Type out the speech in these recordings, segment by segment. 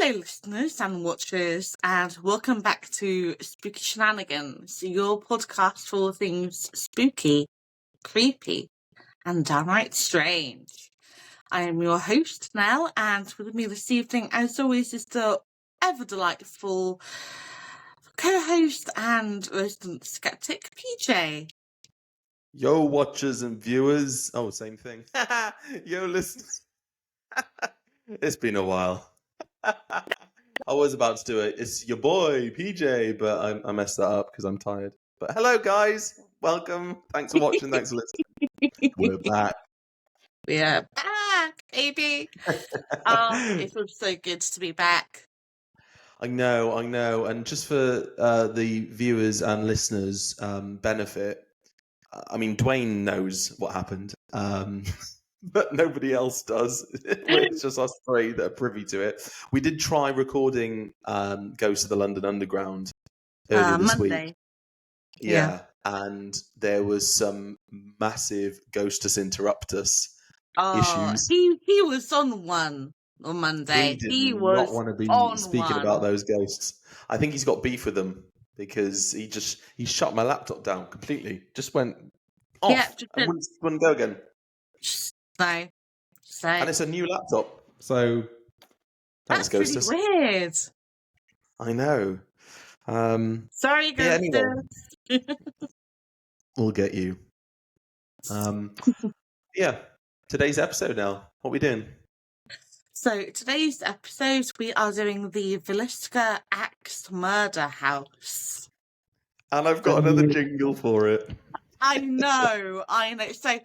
Hello, listeners and watchers, and welcome back to Spooky Shenanigans, your podcast for all things spooky, creepy, and downright strange. I am your host, Nell, and with me this evening, as always, is the ever delightful co-host and resident skeptic, PJ. Yo, watchers and viewers. Oh, same thing. Yo, listeners. It's been a while. I was about to do it. It's your boy, PJ, but I messed that up because I'm tired. But hello, guys. Welcome. Thanks for watching. Thanks for listening. We're back. We're back, baby. It feels so good to be back. I know. And just for the viewers and listeners' benefit, I mean, Dwayne knows what happened. But nobody else does. It's just us three that are privy to it. We did try recording Ghost of the London Underground earlier this Monday. week. Yeah, and there was some massive Ghostus Interruptus issues. He was on one on Monday. He did not want to be speaking about those ghosts. I think he's got beef with them because he shut my laptop down completely. Just went off. Yeah, and wouldn't go again. No. So. And it's a new laptop. So thanks, Ghostus. That's really weird. I know. Sorry, Ghostus. Yeah, anyway. We'll get you. Yeah. Today's episode now. What are we doing? So today's episode, we are doing the Villisca Axe Murder House. And I've got another jingle for it. I know. So,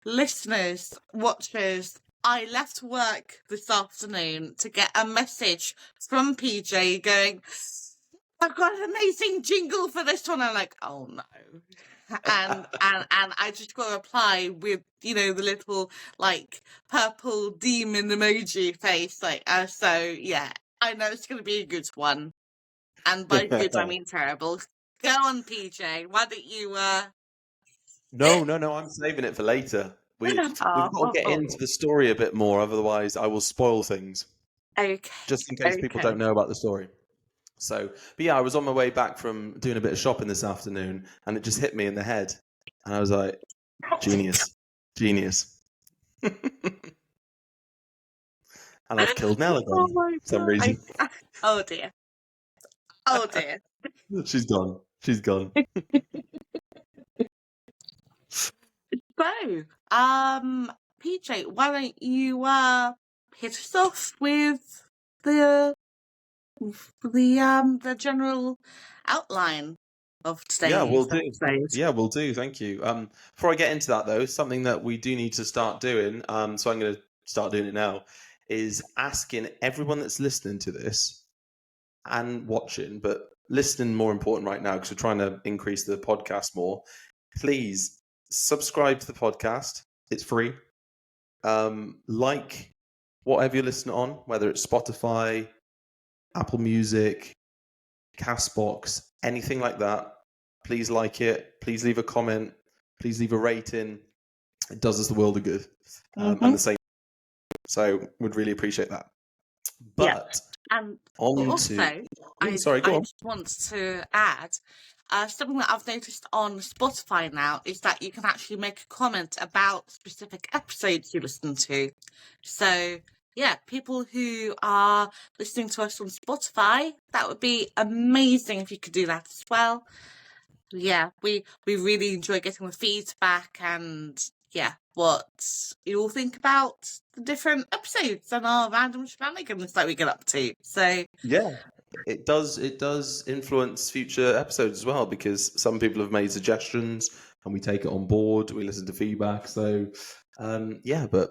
listeners, watchers, I left work this afternoon to get a message from PJ going, I've got an amazing jingle for this one. I'm like, oh no. And I just got a reply with, the little purple demon emoji face. So yeah, I know it's going to be a good one. And by good, I mean terrible. Go on, PJ. Why don't you, No, I'm saving it for later. We've got to get into the story a bit more, otherwise I will spoil things. Okay. Just in case people don't know about the story. So, but yeah, I was on my way back from doing a bit of shopping this afternoon, and it just hit me in the head. And I was like, genius. And I've killed Nell again for some reason. Oh dear. She's gone. So, PJ, why don't you hit us off with the general outline of today's episode? Yeah, we'll do. Thank you. Before I get into that, though, something that we do need to start doing, so I'm going to start doing it now, is asking everyone that's listening to this and watching, but listening more important right now because we're trying to increase the podcast more. Please subscribe to the podcast. It's free. Like whatever you're listening on, whether it's Spotify, Apple Music, Castbox, anything like that. Please like it. Please leave a comment. Please leave a rating. It does us the world of good. And the same. So would really appreciate that. But yeah. And also, I just want to add something that I've noticed on Spotify now is that you can actually make a comment about specific episodes you listen to. So, yeah, people who are listening to us on Spotify, that would be amazing if you could do that as well. Yeah, we really enjoy getting the feedback and, yeah, what you all think about the different episodes and our random shenanigans that we get up to. So yeah, it does influence future episodes as well, because some people have made suggestions and we take it on board. We listen to feedback. So yeah, but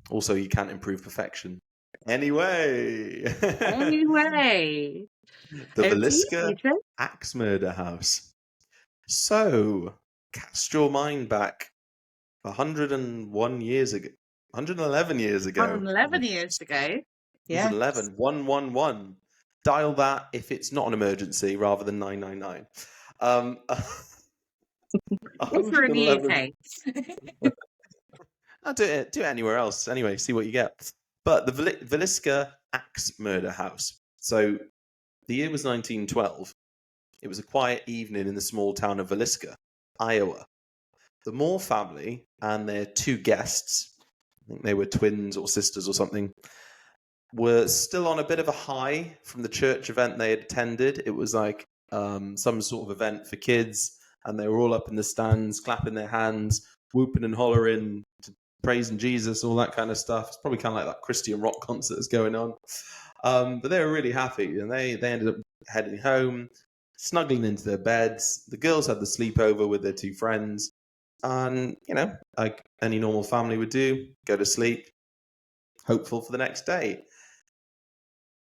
also you can't improve perfection. Anyway, the Villisca Axe Murder House. So cast your mind back 101 years ago. 111 years ago. 111 years ago. Yeah. 111. 111. Dial that if it's not an emergency rather than 999. If you're in the UK. I'll do it anywhere else. Anyway, see what you get. But the Villisca Axe Murder House. So the year was 1912. It was a quiet evening in the small town of Villisca, Iowa. The Moore family and their two guests, I think they were twins or sisters or something, were still on a bit of a high from the church event they had attended. It was like some sort of event for kids, and they were all up in the stands, clapping their hands, whooping and hollering, praising Jesus, all that kind of stuff. It's probably kind of like that Christian rock concert that's going on. But they were really happy, and they ended up heading home, snuggling into their beds. The girls had the sleepover with their two friends, and, you know, like any normal family would do, go to sleep, hopeful for the next day.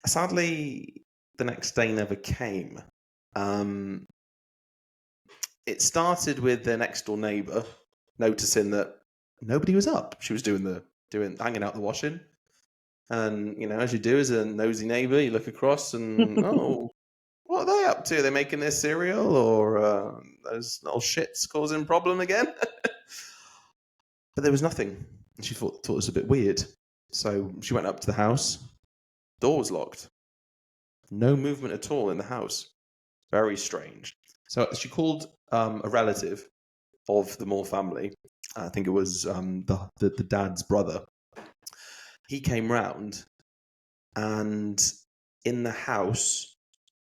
Sadly, the next day never came. It started with their next door neighbour noticing that nobody was up. She was hanging out the washing, and, you know, as you do as a nosy neighbour, you look across and oh, what are they up to? Are they making their cereal, or those little shits causing problem again? But there was nothing, and she thought it was a bit weird. So she went up to the house. Door was locked. No movement at all in the house. Very strange. So she called a relative of the Moore family. I think it was the dad's brother. He came round, and in the house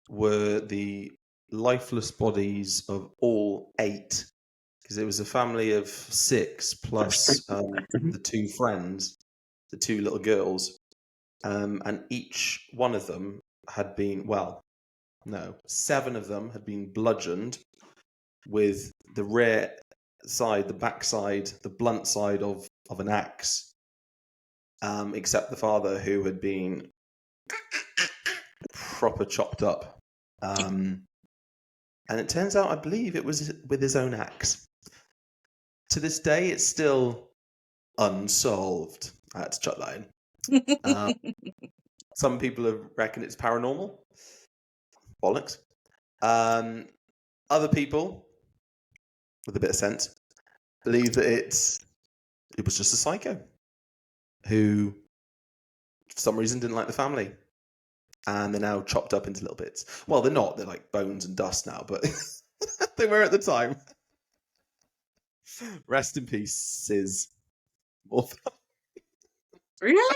were the lifeless bodies of all 8, because it was a family of 6 plus the 2 friends, the 2 little girls, and each one of them had been, 7 of them had been bludgeoned with the rear side, the back side, the blunt side of an axe, except the father, who had been proper chopped up. And it turns out, I believe it was with his own axe. To this day, it's still unsolved. I had to chuck that in. Some people reckon it's paranormal. Bollocks. Other people, with a bit of sense, believe that it was just a psycho who, for some reason, didn't like the family, and they're now chopped up into little bits. Well, they're not. They're like bones and dust now, but they were at the time. Rest in peace, Sis. Really?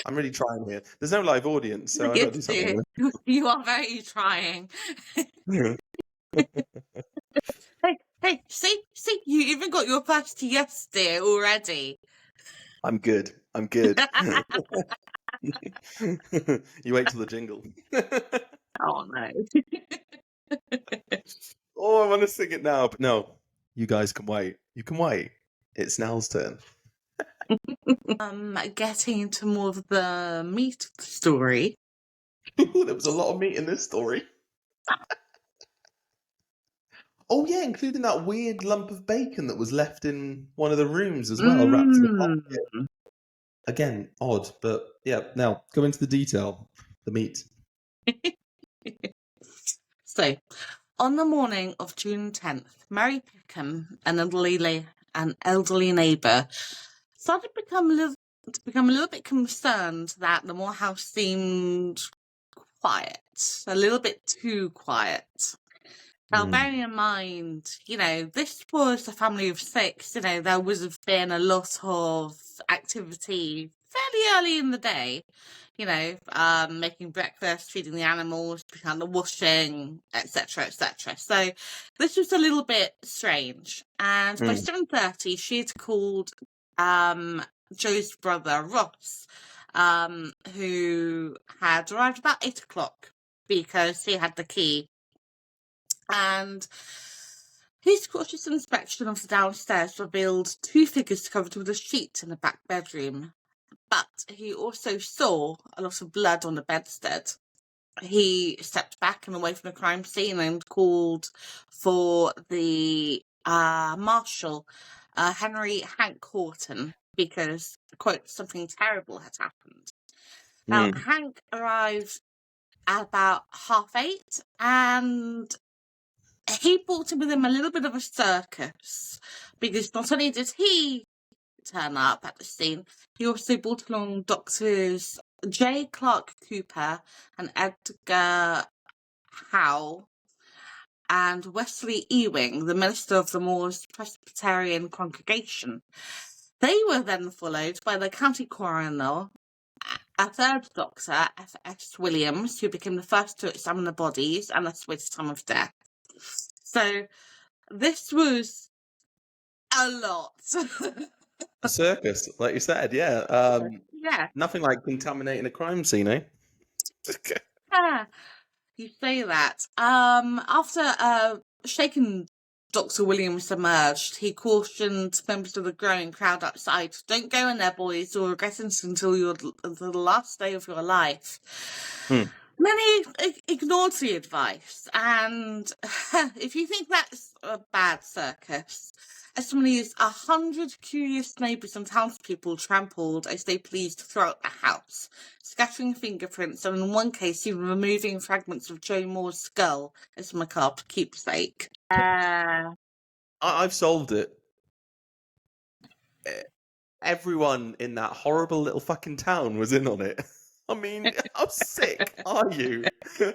I'm really trying here. There's no live audience, so I've got to do something. You are very trying. Hey, see, you even got your first yes, dear, already. I'm good. You wait till the jingle. Oh, no. Oh, I want to sing it now, but no. You guys can wait. You can wait. It's Nell's turn. Getting into more of the meat of the story. There was a lot of meat in this story. Oh, yeah, including that weird lump of bacon that was left in one of the rooms as well, wrapped in a pocket. Again, odd, but yeah, now go into the detail. The meat. So, on the morning of June 10th, Mary Pickham, an elderly neighbour, started to become a little bit concerned that the Moore house seemed quiet, a little bit too quiet. Now, bearing in mind, you know, this was a family of 6, you know, there would have been a lot of activity fairly early in the day, you know, making breakfast, feeding the animals, the washing, etc., etc. So this was a little bit strange. And by 7:30, she had called Joe's brother, Ross, who had arrived about 8 o'clock because he had the key. And his cautious inspection of the downstairs revealed 2 figures covered with a sheet in the back bedroom. But he also saw a lot of blood on the bedstead. He stepped back and away from the crime scene and called for the Marshal, Henry Hank Horton, because, quote, something terrible had happened. Now, Hank arrived at about 8:30, and he brought with him a little bit of a circus, because not only did he turn up at the scene. He also brought along doctors J. Clark Cooper and Edgar Howe and Wesley Ewing, the minister of the Moors Presbyterian congregation. They were then followed by the county coroner, a third doctor, F.S. Williams, who became the first to examine the bodies and estimate the time of death. So this was a lot. A circus, like you said, yeah. Yeah. Nothing like contaminating a crime scene, eh? Yeah, you say that. After shaken Dr. Williams emerged, he cautioned members of the growing crowd outside, "Don't go in there, boys, you'll regret it until the last day of your life." Many ignored the advice, and if you think that's a bad circus, as many as 100 curious neighbours and townspeople trampled as they pleased throughout the house, scattering fingerprints and in one case even removing fragments of Joe Moore's skull as a macabre keepsake. I've solved it. Everyone in that horrible little fucking town was in on it. I mean, how sick are you? I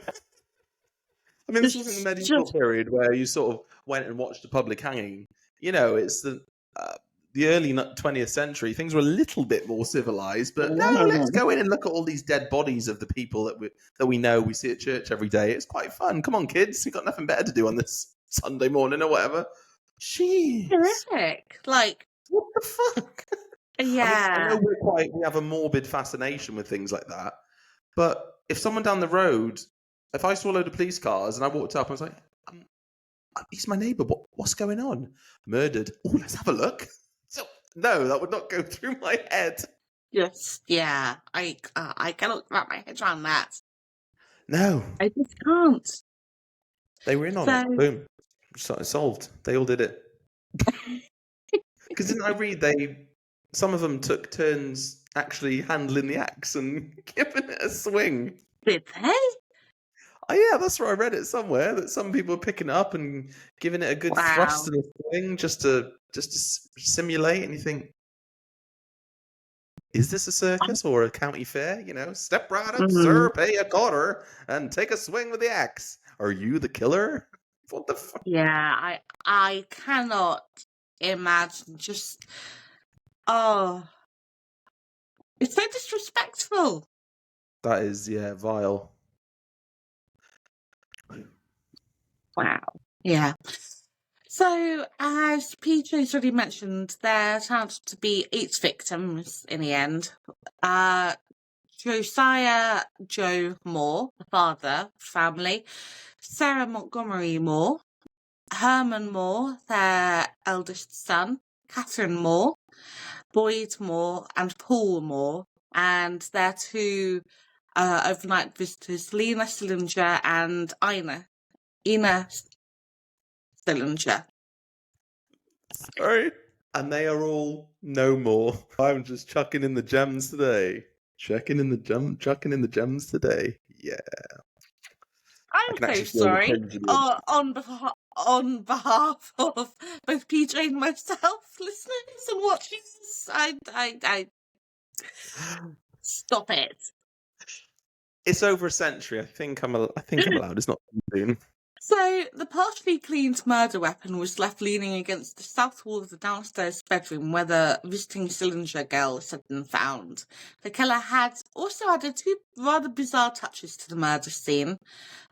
mean, this wasn't the medieval period where you sort of went and watched a public hanging. You know, it's the early 20th century. Things were a little bit more civilized, but no, let's go in and look at all these dead bodies of the people that we know we see at church every day. It's quite fun. Come on, kids, we've got nothing better to do on this Sunday morning or whatever. Jeez, terrific! Like, what the fuck? Yeah, I know we have a morbid fascination with things like that, but if someone down the road, if I saw a load of police cars and I walked up, I was like, he's my neighbour. What's going on? Murdered. Oh, let's have a look. So, no, that would not go through my head. Yes, yeah. I cannot wrap my head around that. No, I just can't. They were in on it. Boom, solved. They all did it. Because didn't I read some of them took turns actually handling the axe and giving it a swing? Did they? Oh, yeah, that's where I read it somewhere, that some people were picking it up and giving it a good thrust and a swing just to simulate. And you think, is this a circus or a county fair? You know, step right up, sir, pay a quarter, and take a swing with the axe. Are you the killer? What the fuck? Yeah, I cannot imagine just... Oh. It's so disrespectful. That is, yeah, vile. Wow. Yeah. So, as PJ's already mentioned, there turned out to be 8 victims in the end. Josiah Joe Moore, the father, family, Sarah Montgomery Moore, Herman Moore, their eldest son, Catherine Moore, Boyd Moore, and Paul Moore, and their 2 overnight visitors, Lena Sillinger and Ina Sillinger. Sorry. And they are all no more. I'm just chucking in the gems today. Chucking in the gems today. Yeah. I'm so sorry. On behalf of both PJ and myself, listeners and watchers, I stop it. It's over a century. I think I'm allowed. It's not soon. So, the partially cleaned murder weapon was left leaning against the south wall of the downstairs bedroom where the visiting Sillinger girls had been found. The killer had also added 2 rather bizarre touches to the murder scene.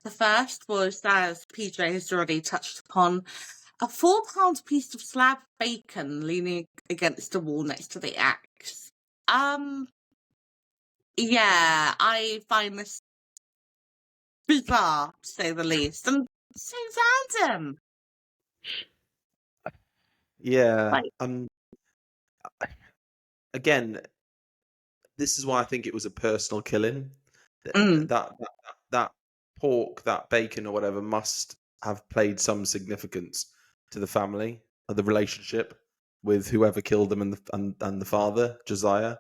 The first was, as PJ has already touched upon, a 4-pound piece of slab bacon leaning against the wall next to the axe. Yeah, I find this bizarre, to say the least, and so random. Yeah. Again, this is why I think it was a personal killing. That pork, that bacon or whatever must have played some significance to the family, or the relationship with whoever killed them and the father, Josiah.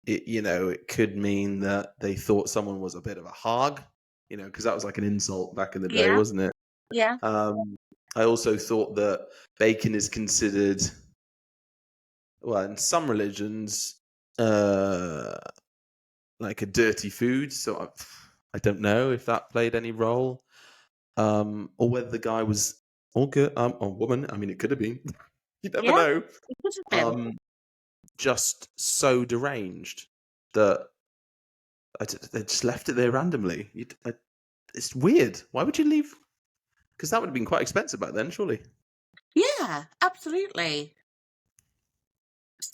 It could mean that they thought someone was a bit of a hog, because that was like an insult back in the day, wasn't it? Yeah. I also thought that bacon is considered well, in some religions, like a dirty food. So I don't know if that played any role, or whether the guy was all good, or woman. I mean, it could have been. You never Yeah, know. it could have been. Just so deranged that they just left it there randomly. It's weird. Why would you leave? Because that would have been quite expensive back then, surely. Yeah, absolutely.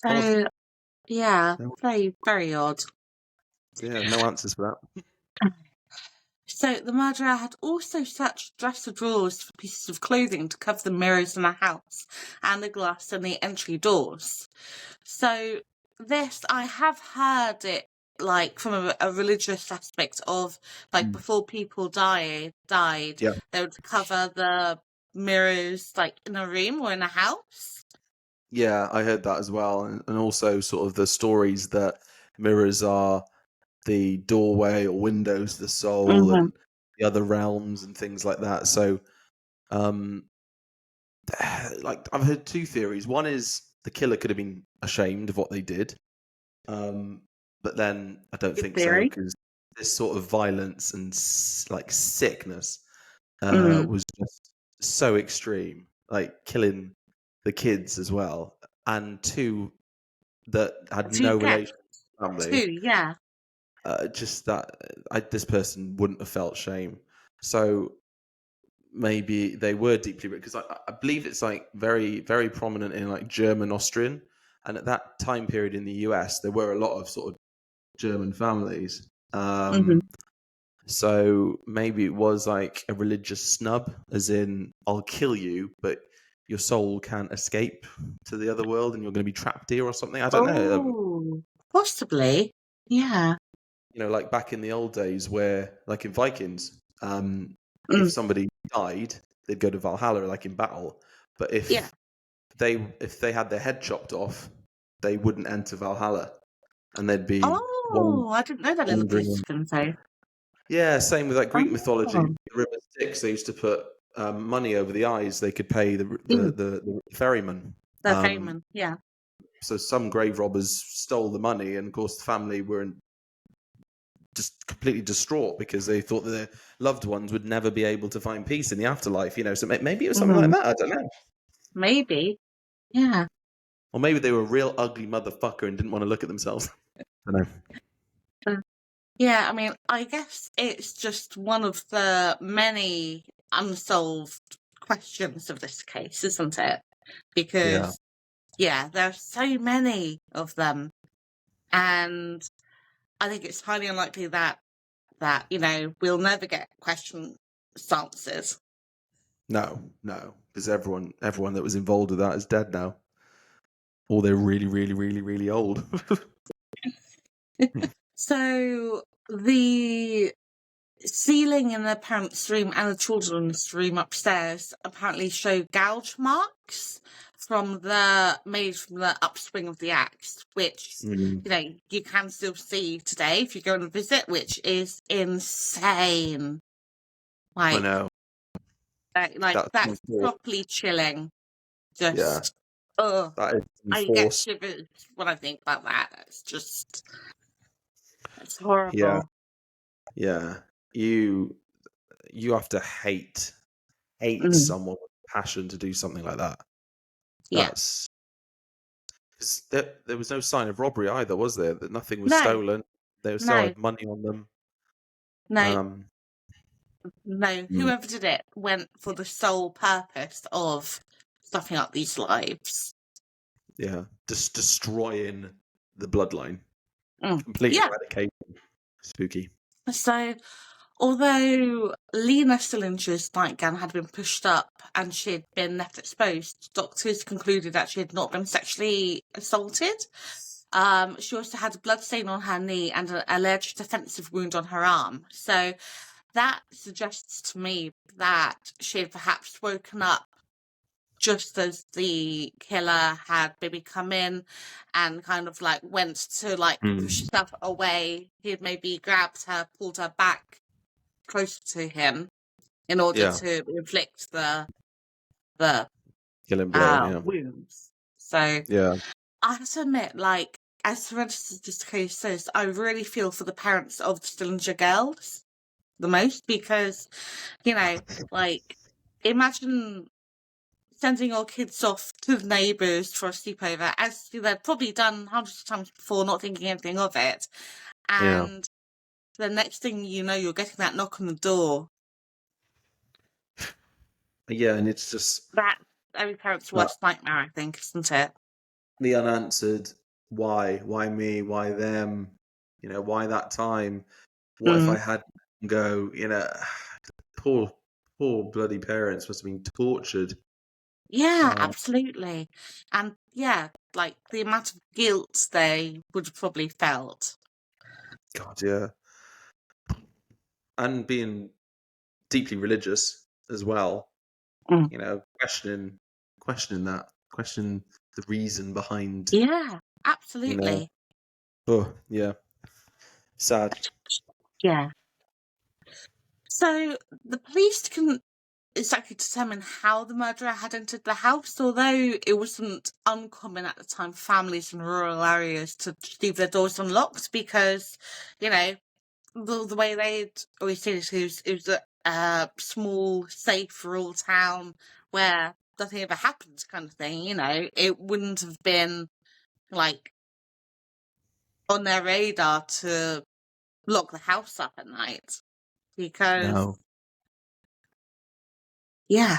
Odd. So, yeah, No, very, very odd. yeah, no answers for that. So the murderer had also searched dresser drawers for pieces of clothing to cover the mirrors in the house and the glass in the entry doors. So this, I have heard it like from a religious aspect of like before people died, Yeah, they would cover the mirrors like in a room or in a house. yeah, I heard that as well, and also sort of the stories that mirrors are the doorway or windows to the soul Mm-hmm. and the other realms and things like that. So, um, like I've heard two theories. One is the killer could have been ashamed of what they did, but then I don't Good think so theory. because this sort of violence and like sickness Mm. was just so extreme, like killing the kids as well, and two that had Two no deaths. relation to the family. Two, yeah. Just that this person wouldn't have felt shame. So maybe they were deeply, because I believe it's like very, very prominent in like German, Austrian, and at that time period in the US, there were a lot of sort of German families. Mm-hmm. So maybe it was like a religious snub, as in, I'll kill you, but your soul can't escape to the other world and you're going to be trapped here or something. I don't know. Oh, possibly. Yeah. Like back in the old days where, like in Vikings, if Mm. somebody died, they'd go to Valhalla, like in battle. But Yeah. if they had their head chopped off, they wouldn't enter Valhalla, and they'd be Oh, I didn't know that in the wandering. police info. Yeah, same with like Greek mythology. Oh, The River Styx, they used to put money over the eyes. They could pay mm, the ferryman. the Feynman. Yeah. So some grave robbers stole the money, and of course the family were just completely distraught because they thought that their loved ones would never be able to find peace in the afterlife. So maybe it was something like Hmm. that. I don't know. Maybe. Yeah. Or maybe they were a real ugly motherfucker and didn't want to look at themselves. I don't know. Uh, yeah, I mean, I guess it's just one of the many unsolved questions of this case, isn't it? Yeah. Because, yeah, there are so many of them. And I think it's highly unlikely that we'll never get question answers. No, because everyone that was involved with that is dead now, or they're really, really, really, really old. So the ceiling in the parents' room and the children's room upstairs apparently show gouge marks made from the upswing of the axe, which you can still see today if you go and visit, which is insane. I Like, know. that's properly chilling. Yeah, Just, oh, that is I get enforced. shivers when I think about that. It's Yeah, horrible. yeah. You have to hate Mm, someone with passion to do something like that. yeah. That's 'cause there was no sign of robbery either, was there? That nothing was No, stolen. They still no, had money on them. no. Um, No, mm, whoever did it went for the sole purpose of stuffing up these lives. yeah, just destroying the bloodline, Mm. completely Yeah. eradicating. Spooky. So, although Lena Stillinger's nightgown had been pushed up and she had been left exposed, doctors concluded that she had not been sexually assaulted. She also had a blood stain on her knee and an alleged defensive wound on her arm. So that suggests to me that she had perhaps woken up just as the killer had maybe come in and kind of like went to like push herself away. He had maybe grabbed her, pulled her back closer to him in order Yeah, to inflict the killing blow. Yeah, wounds. So yeah. I have to admit, like, as horrendous as this case is, I really feel for the parents of the Stillinger girls the most because, you know, like, imagine sending your kids off to the neighbours for a sleepover, as they've probably done hundreds of times before, not thinking anything of it. Yeah. And the next thing you know, you're getting that knock on the door. Yeah, and it's just That's every parent's worst nightmare, I think, isn't it? the unanswered why me, why them, why that time, what if I had go, poor bloody parents must have been tortured. Yeah, absolutely. And yeah, like the amount of guilt they would have probably felt. God, yeah. And being deeply religious as well, questioning the reason behind, Yeah, absolutely. oh yeah, sad. Yeah. So the police can exactly determine how the murderer had entered the house, although it wasn't uncommon at the time for families in rural areas to just leave their doors unlocked because, the way they'd always said it was a small, safe rural town where nothing ever happened kind of thing, it wouldn't have been like on their radar to lock the house up at night because No. yeah,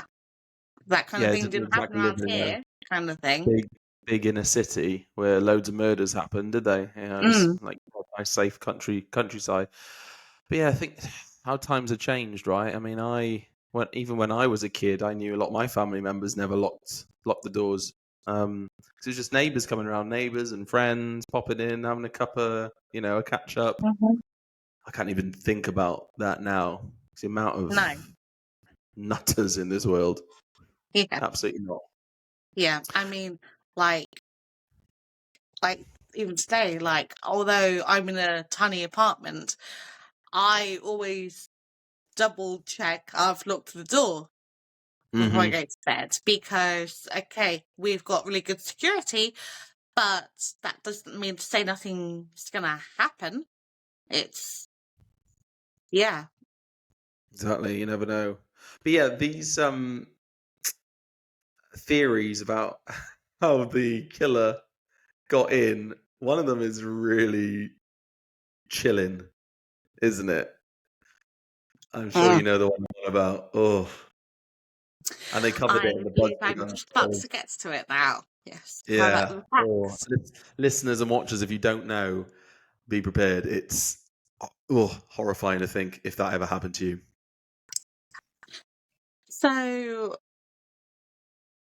that kind of Yeah, thing it's didn't happen exactly around living in a here kind of thing. big inner city where loads of murders happened, did they? It's like a nice, safe countryside. But yeah, I think how times have changed, right? I mean, even when I was a kid, I knew a lot of my family members never locked the doors. 'Cause it was just neighbours coming around, neighbours and friends popping in, having a cuppa, a catch up. I can't even think about that now. It's the amount of No. nutters in this world. Yeah. Absolutely not. Yeah. I mean, like even today, like although I'm in a tiny apartment, I always double check I've locked the door before I go to bed because okay, we've got really good security, but that doesn't mean to say nothing's gonna happen. It's yeah. Exactly. You never know. But yeah, these theories about how the killer got in, one of them is really chilling, isn't it? I'm sure you know the one I'm on about. Oh, and they covered it I in the believe budget I'm just about untold. to get to it now. Yes. How about Yeah. the Oh, facts? listeners and watchers, if you don't know, be prepared. It's horrifying to think if that ever happened to you. So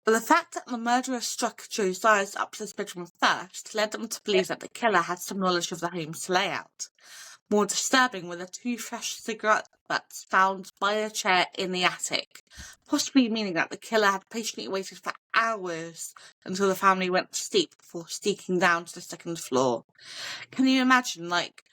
the fact that the murderer struck Josiah's upstairs bedroom first led them to believe that the killer had some knowledge of the home's layout. More disturbing were the two fresh cigarette butts found by a chair in the attic, possibly meaning that the killer had patiently waited for hours until the family went to sleep before sneaking down to the second floor. Can you imagine, like,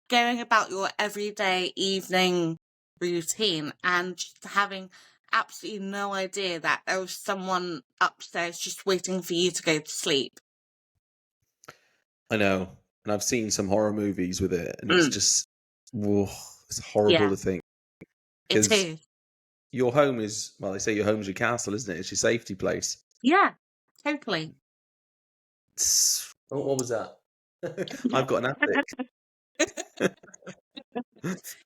going about your everyday evening routine and just having absolutely no idea that there was someone upstairs just waiting for you to go to sleep? I know, and I've seen some horror movies with it, and it's just, it's horrible Yeah, to think it because is. your home is, well, they say your home's your castle, isn't it? It's your safety place. Yeah, totally. What was that? I've got an attic.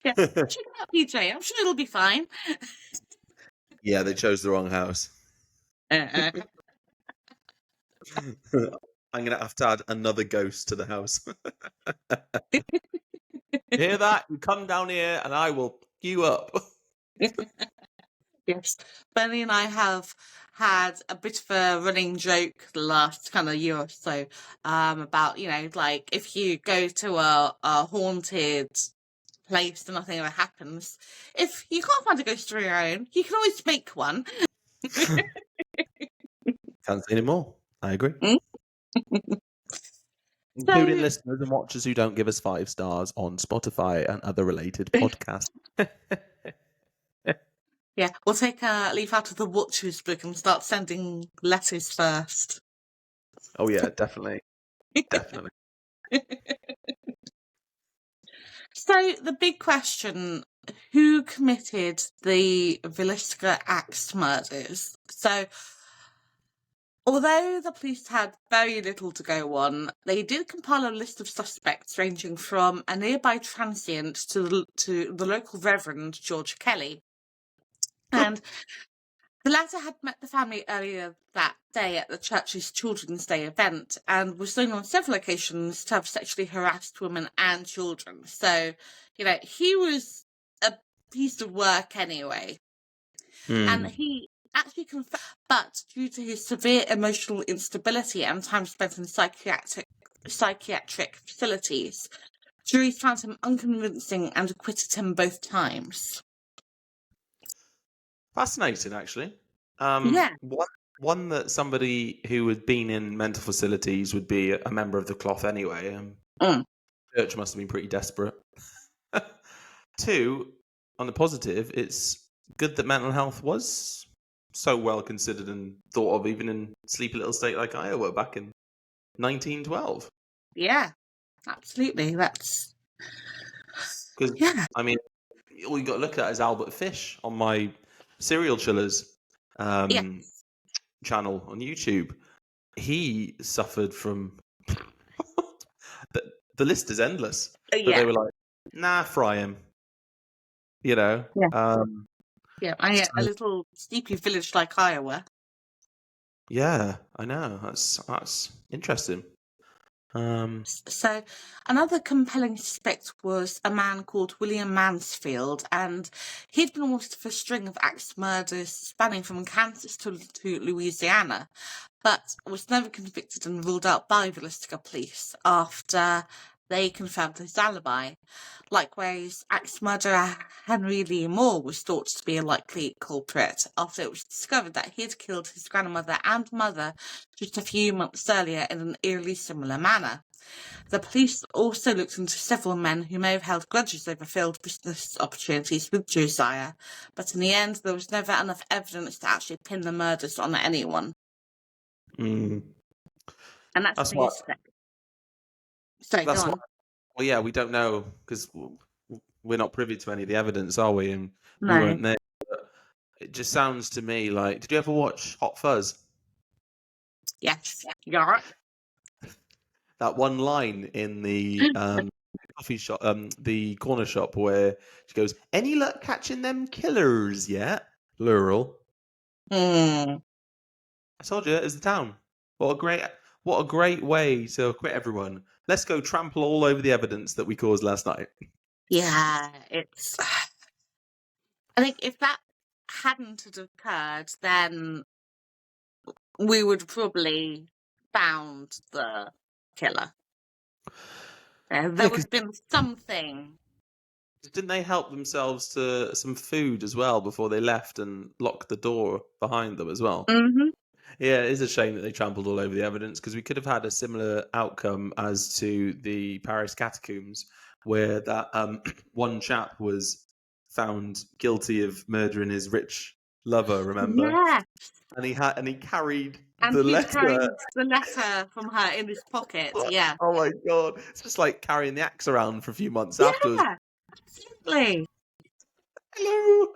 Yeah, check it out, PJ. I'm sure it'll be fine. Yeah, they chose the wrong house. Uh-uh. I'm going to have to add another ghost to the house. Hear that? You come down here and I will pick you up. Yes, Benny and I have had a bit of a running joke the last kind of year or so about, like if you go to a haunted place and nothing ever happens, if you can't find a ghost of your own, you can always make one. Can't say anymore. I agree. Including So, listeners and watchers who don't give us 5 stars on Spotify and other related podcasts. yeah, we'll take a leaf out of the Watchers book and start sending letters first. Oh yeah, definitely. Definitely. So the big question, who committed the Villisca Axe murders? So although the police had very little to go on, they did compile a list of suspects ranging from a nearby transient to the local Reverend George Kelly. And the latter had met the family earlier that day at the church's Children's Day event and was known on several occasions to have sexually harassed women and children. So, he was a piece of work anyway. And he actually confessed, but due to his severe emotional instability and time spent in psychiatric facilities, juries found him unconvincing and acquitted him both times. Fascinating, actually. Yeah. One that somebody who had been in mental facilities would be a member of the cloth anyway. Church must have been pretty desperate. Two, on the positive, it's good that mental health was so well considered and thought of even in a sleepy little state like Iowa back in 1912. Yeah, absolutely. That's... Because, Yeah. I mean, all you got to look at is Albert Fish on my Serial Chillers channel on YouTube. He suffered from... the list is endless. But they were like, nah, fry him. Yeah. A little sleepy village like Iowa. Yeah, I know. That's interesting. So another compelling suspect was a man called William Mansfield, and he'd been wanted for a string of axe murders spanning from Kansas to Louisiana, but was never convicted and ruled out by Villisca police after they confirmed his alibi. Likewise, axe murderer Henry Lee Moore was thought to be a likely culprit after it was discovered that he had killed his grandmother and mother just a few months earlier in an eerily similar manner. The police also looked into several men who may have held grudges over failed business opportunities with Josiah, but in the end there was never enough evidence to actually pin the murders on anyone. And that's why. Sorry, go on. Well, yeah, we don't know because we're not privy to any of the evidence, are we? And No. we weren't there. But it just sounds to me like. Did you ever watch Hot Fuzz? Yes. Yeah. That one line in the coffee shop, the corner shop, where she goes, "Any luck catching them killers yet?" Plural. I told you, it's the town. What a great way to quit everyone. Let's go trample all over the evidence that we caused last night. Yeah, it's... I think if that hadn't have occurred, then we would probably found the killer. There would have been something. Didn't they help themselves to some food as well before they left and locked the door behind them as well? Mm-hmm. Yeah, it is a shame that they trampled all over the evidence because we could have had a similar outcome as to the Paris catacombs, where that one chap was found guilty of murdering his rich lover. Remember? Yeah. And he carried and the he letter. carried the letter from her in his pocket. Yeah. Oh my god! It's just like carrying the axe around for a few months afterwards. Absolutely. Hello.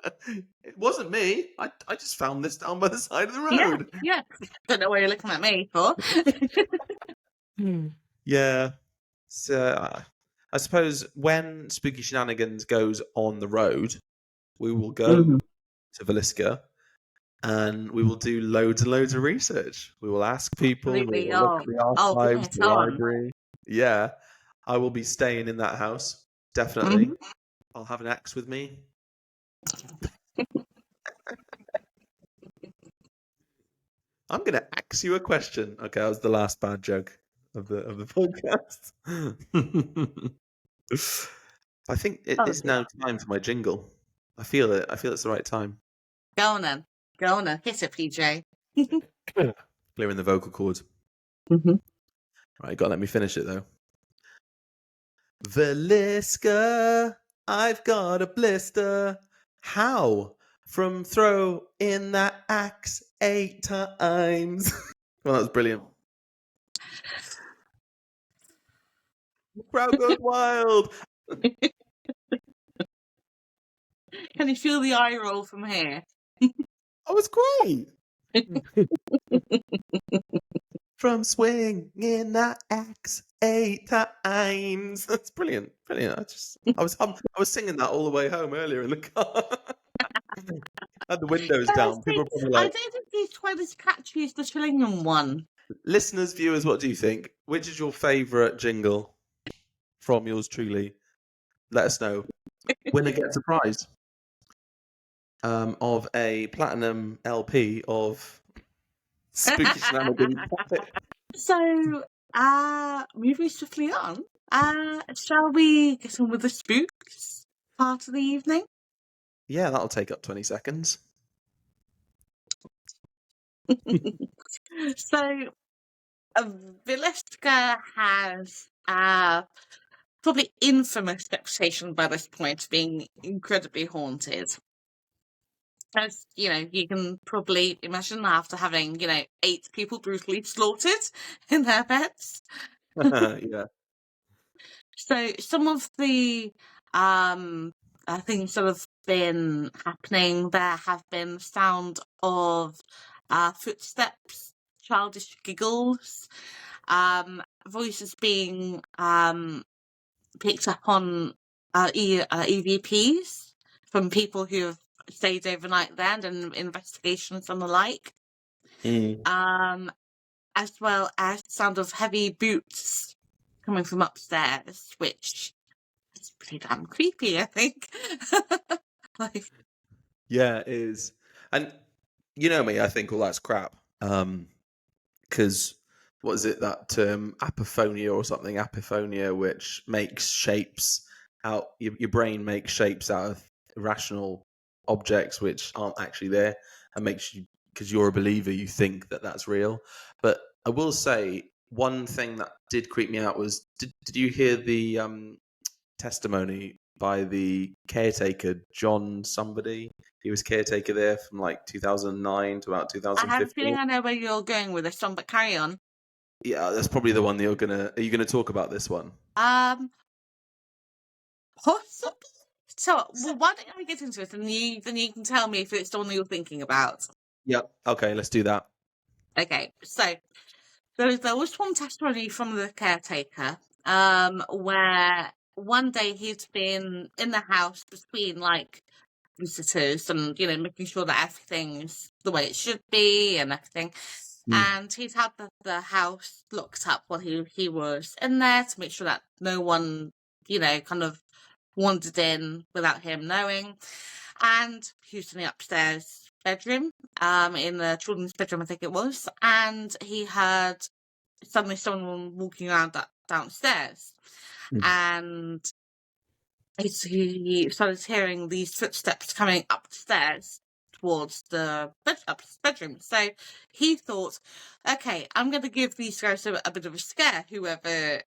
It wasn't me. I just found this down by the side of the road. Yeah. Don't know why you're looking at me for. Yeah. So I suppose when Spooky Shenanigans goes on the road, we will go to Villisca and we will do loads and loads of research. We will ask people. Absolutely. We will look at the archives, the library. Yeah. I will be staying in that house. Definitely. I'll have an axe with me. I'm going to ask you a question. Okay, that was the last bad joke of the podcast. I think it's now time for my jingle. I feel it. I feel it's the right time. Go on then. Go on then. Hit it, PJ. Clearing the vocal cords. Right, got to let me finish it though. Villisca, I've got a blister. How? From throw in that axe 8 times. Well, that was brilliant. Crowd goes wild. Can you feel the eye roll from here? Oh, it's great. From swinging the axe 8 times. That's brilliant. Brilliant. I was singing that all the way home earlier in the car. Had the windows down. People are probably I like, don't think he's quite as catchy as the Shillingham one. listeners, viewers, what do you think? Which is your favourite jingle from yours truly? Let us know. Winner gets a prize of a platinum LP of Spooky Shenanigans. So, moving swiftly on, shall we get on with the spooks part of the evening? Yeah, that'll take up 20 seconds. So, Villisca has probably infamous reputation by this point of being incredibly haunted. As you can probably imagine after having 8 people brutally slaughtered in their beds. Yeah. So some of the things that have been happening, there have been sound of footsteps, childish giggles, voices being picked up on EVPs from people who have stayed overnight there and investigations and the like. As well as sound of heavy boots coming from upstairs, which is pretty damn creepy, I think. Yeah, it is. And you know me, I think all that's crap. Because what is it, that term apophonia or something? Apophonia, which makes shapes out, your brain makes shapes out of irrational objects which aren't actually there, and makes you, because you're a believer, you think that that's real. But I will say one thing that did creep me out was, did you hear the testimony by the caretaker, John somebody? He was caretaker there from like 2009 to about 2015. I have a feeling I know where you're going with this one, but carry on. Yeah, that's probably the one that are you gonna talk about this one? Possibly. So, why don't I get into it, and then you can tell me if it's the one that you're thinking about. Yep. Okay, let's do that. Okay, so there was one testimony from the caretaker, where one day he'd been in the house between visitors and making sure that everything's the way it should be and everything. And he'd had the house locked up while he was in there to make sure that no one kind of wandered in without him knowing. And he was in the upstairs bedroom, in the children's bedroom, I think it was, and he heard suddenly someone walking around downstairs. And he started hearing these footsteps coming upstairs towards the bedroom. So he thought, okay, I'm going to give these guys a bit of a scare, whoever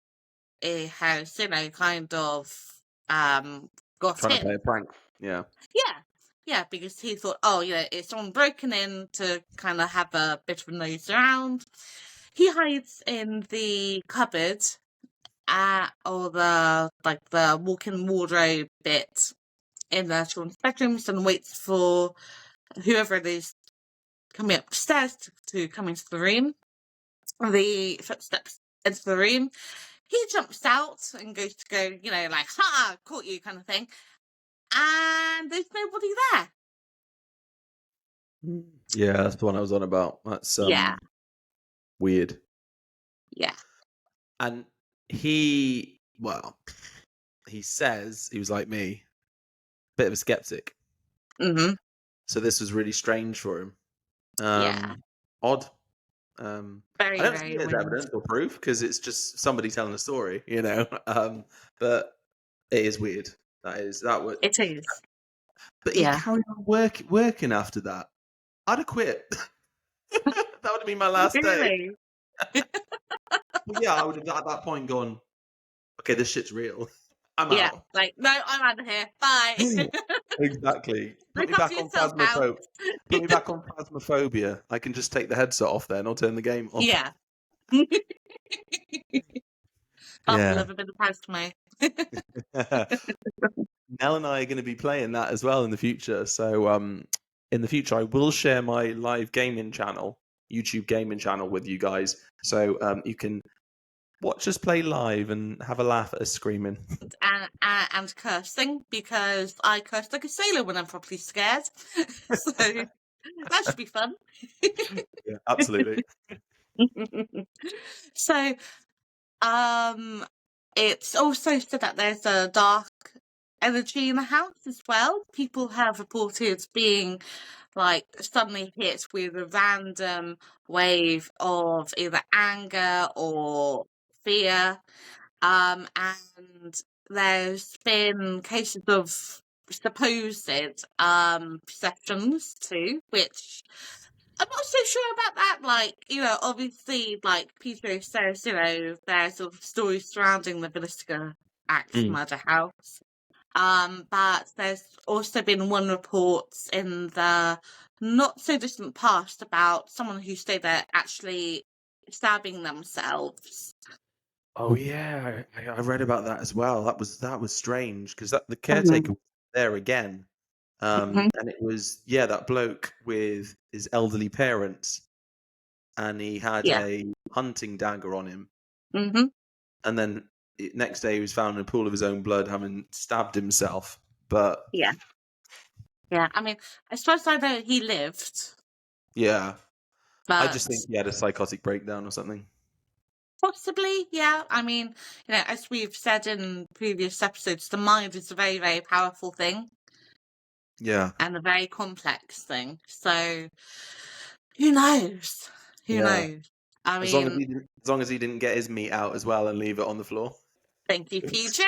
has, kind of got Trying in. to play a prank. Yeah. Yeah, because he thought, it's someone broken in to kind of have a bit of a nose around. He hides in the cupboard, or the walk-in wardrobe bit in the children's bedrooms, and waits for whoever it is coming upstairs to come into the room. The footsteps into the room. He jumps out and goes to go, like, ha, caught you kind of thing. And there's nobody there. Yeah, that's the one I was on about. That's weird. Yeah. And he says he was like me, bit of a skeptic. Mm-hmm. So this was really strange for him. Yeah. Odd. Very, I don't very see it as weird. evidence or proof because it's just somebody telling a story, but it is weird. It is. But he carried on working after that. I'd have quit. That would have been my last day. But yeah, I would have at that point gone, okay, this shit's real. I'm out. Like, no, I'm out of here. Bye. Exactly. Put me back on phasmophobia. Put me back on phasmophobia. I can just take the headset off then or turn the game off. Yeah. Yeah. Love a bit of pantomime. Nell and I are going to be playing that as well in the future. So in the future, I will share my live gaming channel, YouTube gaming channel, with you guys. So you can watch us play live and have a laugh at us screaming. And cursing, because I curse like a sailor when I'm properly scared. So that should be fun. Yeah, absolutely. So it's also said that there's a dark energy in the house as well. People have reported being like suddenly hit with a random wave of either anger or fear. And there's been cases of supposed possessions too, which I'm not so sure about that. Like, obviously, like Pedro says, there's sort of stories surrounding the Villisca Axe Murder House. But there's also been one report in the not so distant past about someone who stayed there actually stabbing themselves. Oh yeah, I read about that as well. That was strange because the caretaker was there again, and it was that bloke with his elderly parents, and he had a hunting dagger on him, and then next day he was found in a pool of his own blood, having stabbed himself. But yeah. I mean, as far as I know, he lived. Yeah, but I just think he had a psychotic breakdown or something. Possibly, yeah. I mean, as we've said in previous episodes, the mind is a very, very powerful thing. Yeah. And a very complex thing. So, who knows? Who knows? I mean, as long as he didn't get his meat out as well and leave it on the floor. Thank you, PJ.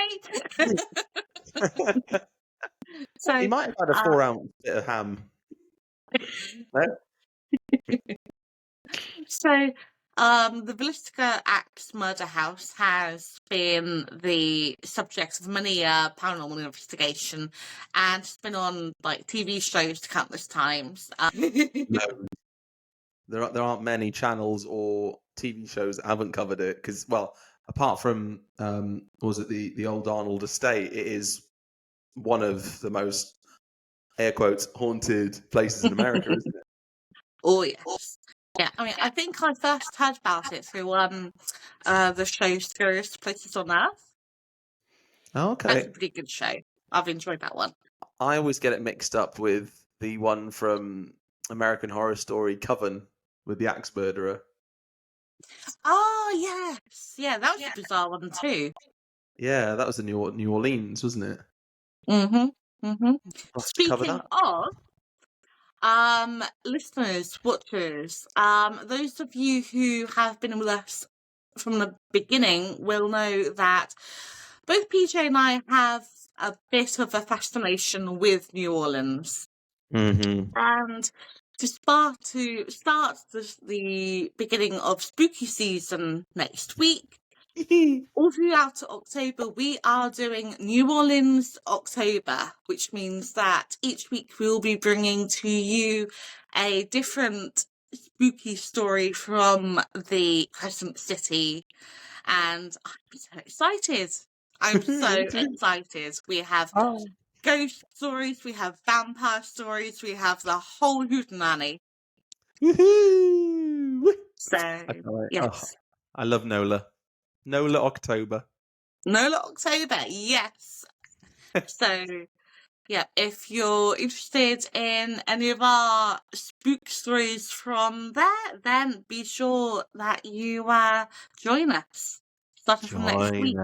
So he might have had a 4-ounce bit of ham. So, the Villisca Axe Murder House has been the subject of many paranormal investigation, and it's been on like TV shows countless times. No, there aren't many channels or TV shows that haven't covered it because, well, apart from was it the old Arnold estate, it is one of the most air quotes haunted places in America, isn't it? Oh yes. Yeah, I mean, I think I first heard about it through the show Scariest Places on Earth. Oh, okay. That's a pretty good show. I've enjoyed that one. I always get it mixed up with the one from American Horror Story, Coven, with the axe murderer. Oh yes, yeah, that was a bizarre one too. Yeah, that was in New Orleans, wasn't it? Speaking of listeners, watchers, those of you who have been with us from the beginning will know that both PJ and I have a bit of a fascination with New Orleans. And to start the beginning of spooky season next week, all throughout October, we are doing New Orleans October, which means that each week we'll be bringing to you a different spooky story from the Crescent City. And I'm so excited. I'm so excited. We have ghost stories, we have vampire stories, we have the whole hootenanny. So, yes. I love Nola. Nola October. Nola October, yes. So, yeah, if you're interested in any of our spook stories from there, then be sure that you join us. Starting from next week.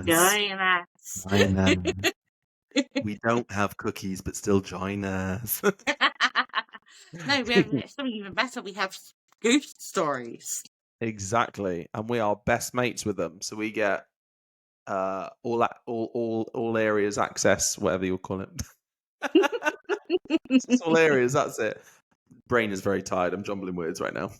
Join us. We don't have cookies, but still join us. No, we have something even better. We have ghost stories. Exactly, and we are best mates with them, so we get all areas access, whatever you call it. All areas. That's it. Brain is very tired. I'm jumbling words right now.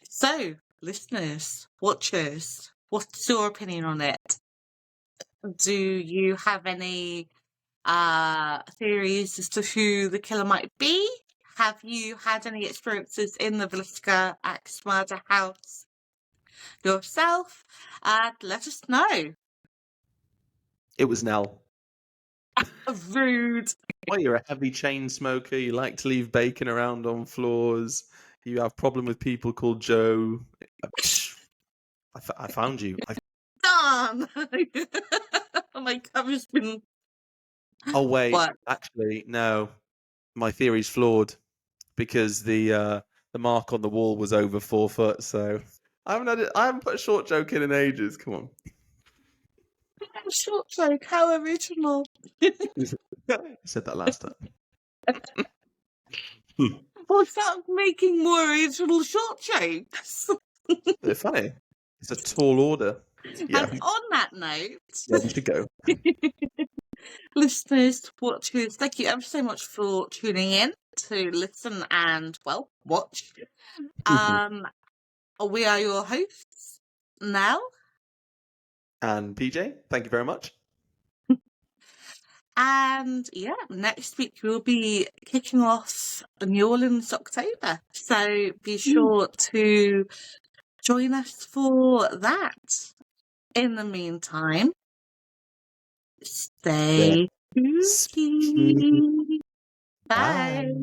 So, listeners, watchers, what's your opinion on it? Do you have any theories as to who the killer might be? have you had any experiences in the Villisca Axe Murder House yourself? Let us know. It was Nell. Rude. Well, you're a heavy chain smoker. You like to leave bacon around on floors. You have problem with people called Joe. I found you. Done. Oh my God, it's been... Oh wait, What? actually, no. My theory's flawed because the mark on the wall was over 4 foot. So I haven't put a short joke in ages. Come on. Short joke, how original. You said that last time. Well, start making more original short jokes. They're funny. It's a tall order. Yeah. And on that note, Yeah, we should go. listeners, watchers, thank you ever so much for tuning in to listen and, well, watch. We are your hosts, Nell. And PJ, thank you very much. And yeah, next week we'll be kicking off New Orleans October. So be sure to join us for that. In the meantime, stay spooky. Bye.